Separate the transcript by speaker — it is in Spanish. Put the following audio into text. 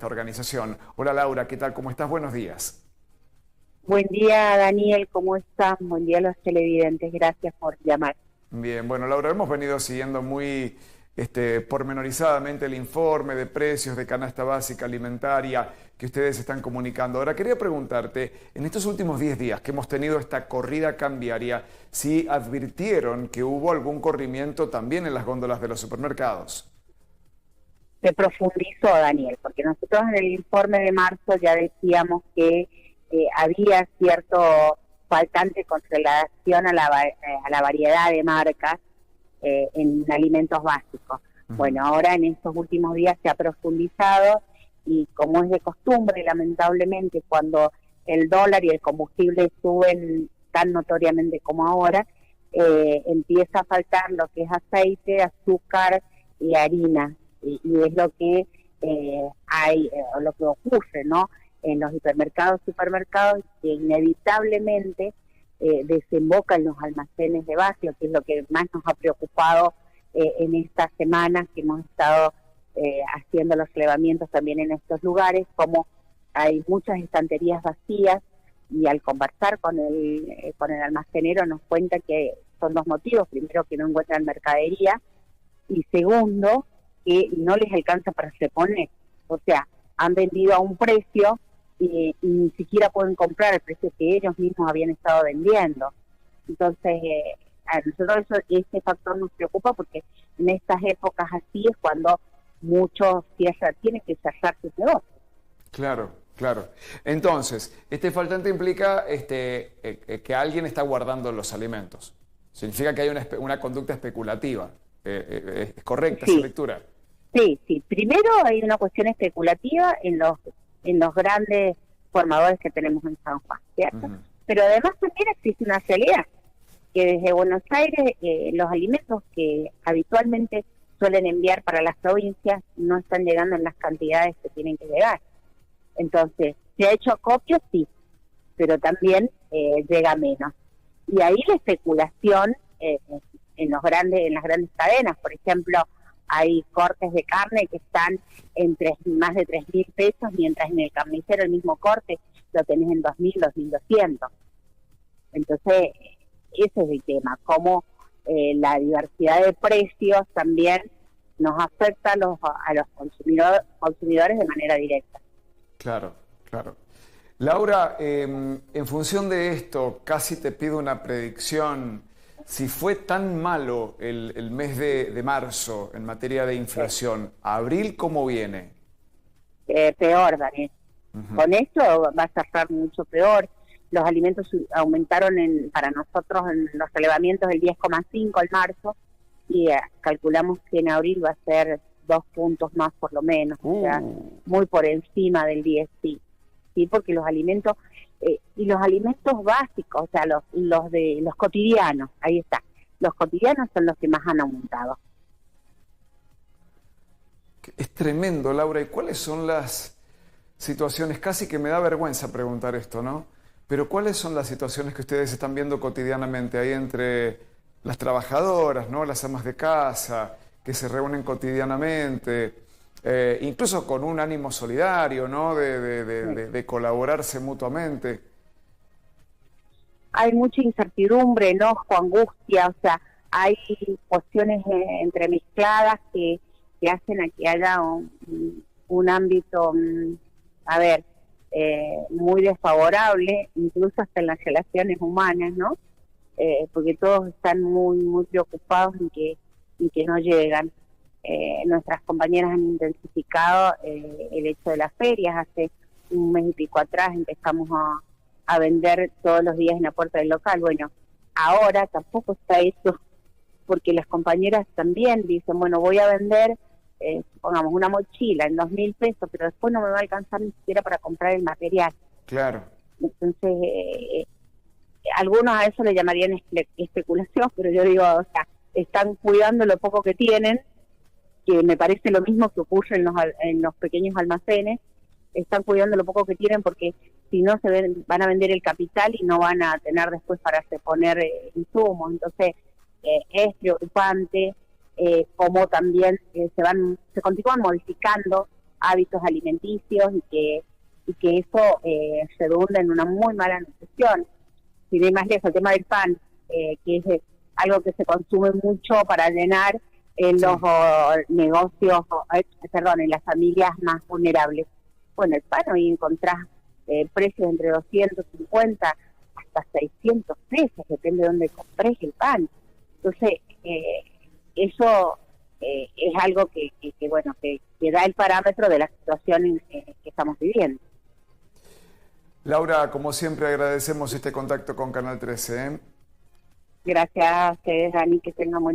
Speaker 1: esta organización. Hola Laura, ¿qué tal? ¿Cómo estás? Buenos días.
Speaker 2: Buen día, Daniel, ¿cómo estás? Buen día a los televidentes, gracias por llamar.
Speaker 1: Bien, bueno Laura, hemos venido siguiendo muy pormenorizadamente el informe de precios de canasta básica alimentaria que ustedes están comunicando. Ahora quería preguntarte, en estos últimos 10 días que hemos tenido esta corrida cambiaria, si advirtieron que hubo algún corrimiento también en las góndolas de los supermercados.
Speaker 2: Se profundizó, Daniel, porque nosotros en el informe de marzo ya decíamos que había cierto faltante con relación a la variedad de marcas en alimentos básicos. Bueno, ahora en estos últimos días se ha profundizado y como es de costumbre, lamentablemente, cuando el dólar y el combustible suben tan notoriamente como ahora, empieza a faltar lo que es aceite, azúcar y harina. Y es lo que lo que ocurre, ¿no? En los hipermercados, supermercados, que inevitablemente desemboca en los almacenes de vacío, que es lo que más nos ha preocupado en estas semanas que hemos estado haciendo los relevamientos también en estos lugares, como hay muchas estanterías vacías, y al conversar con el almacenero nos cuenta que son dos motivos: primero, que no encuentran mercadería, y segundo, que no les alcanza para reponer. O sea, han vendido a un precio y ni siquiera pueden comprar el precio que ellos mismos habían estado vendiendo. Entonces, a nosotros ese factor nos preocupa, porque en estas épocas así es cuando muchos tienen que cerrar sus negocios.
Speaker 1: Claro, claro. Entonces, este faltante implica que alguien está guardando los alimentos. Significa que hay una conducta especulativa. ¿Es correcta esa lectura?
Speaker 2: Sí. Primero hay una cuestión especulativa en los grandes formadores que tenemos en San Juan, ¿cierto? Pero además también existe una realidad, que desde Buenos Aires los alimentos que habitualmente suelen enviar para las provincias no están llegando en las cantidades que tienen que llegar. Entonces, ¿se ha hecho acopio? Sí, pero también llega menos. Y ahí la especulación en las grandes cadenas, por ejemplo, hay cortes de carne que están en más de 3.000 pesos, mientras en el carnicero el mismo corte lo tenés en 2.000, 2.200. Entonces, ese es el tema, cómo la diversidad de precios también nos afecta a los consumidores de manera directa.
Speaker 1: Claro, claro. Laura, en función de esto, casi te pido una predicción. Si fue tan malo el mes de marzo en materia de inflación, ¿abril cómo viene?
Speaker 2: Peor, Daniel. Con esto va a cerrar mucho peor. Los alimentos aumentaron para nosotros en los relevamientos del 10,5 en marzo, y calculamos que en abril va a ser 2 puntos más por lo menos, o sea, muy por encima del 10, sí, porque los alimentos... y los alimentos básicos, o sea, los cotidianos, ahí está. Los cotidianos son los que más han aumentado.
Speaker 1: Es tremendo, Laura. ¿Y cuáles son las situaciones? Casi que me da vergüenza preguntar esto, ¿no? Pero ¿cuáles son las situaciones que ustedes están viendo cotidianamente ahí entre las trabajadoras, ¿no? Las amas de casa, que se reúnen cotidianamente, incluso con un ánimo solidario, ¿no? De colaborarse mutuamente.
Speaker 2: Hay mucha incertidumbre, enojo, angustia, o sea, hay cuestiones entremezcladas que hacen a que haya un ámbito, muy desfavorable, incluso hasta en las relaciones humanas, ¿no? Porque todos están muy preocupados en que no llegan. Nuestras compañeras han intensificado el hecho de las ferias. Hace un mes y pico atrás empezamos a vender todos los días en la puerta del local. Bueno, ahora tampoco está eso, porque las compañeras también dicen, bueno, voy a vender, pongamos, una mochila en 2.000 pesos, pero después no me va a alcanzar ni siquiera para comprar el material.
Speaker 1: Claro.
Speaker 2: Entonces, algunos a eso le llamarían especulación, pero yo digo, o sea, están cuidando lo poco que tienen, que me parece lo mismo que ocurre en los pequeños almacenes. Están cuidando lo poco que tienen, porque si no van a vender el capital y no van a tener después para reponer insumos. Entonces es preocupante cómo también se continúan modificando hábitos alimenticios y que eso redunda en una muy mala nutrición. Sin ir más lejos, el tema del pan, que es algo que se consume mucho para llenar en los negocios, perdón, en las familias más vulnerables. Bueno, el pan hoy encontrás precios entre 250 hasta 600 pesos, depende de dónde compres el pan. Entonces, eso es algo que bueno, que da el parámetro de la situación que estamos viviendo.
Speaker 1: Laura, como siempre agradecemos este contacto con Canal 13.
Speaker 2: Gracias a ustedes, Dani, que tengan buen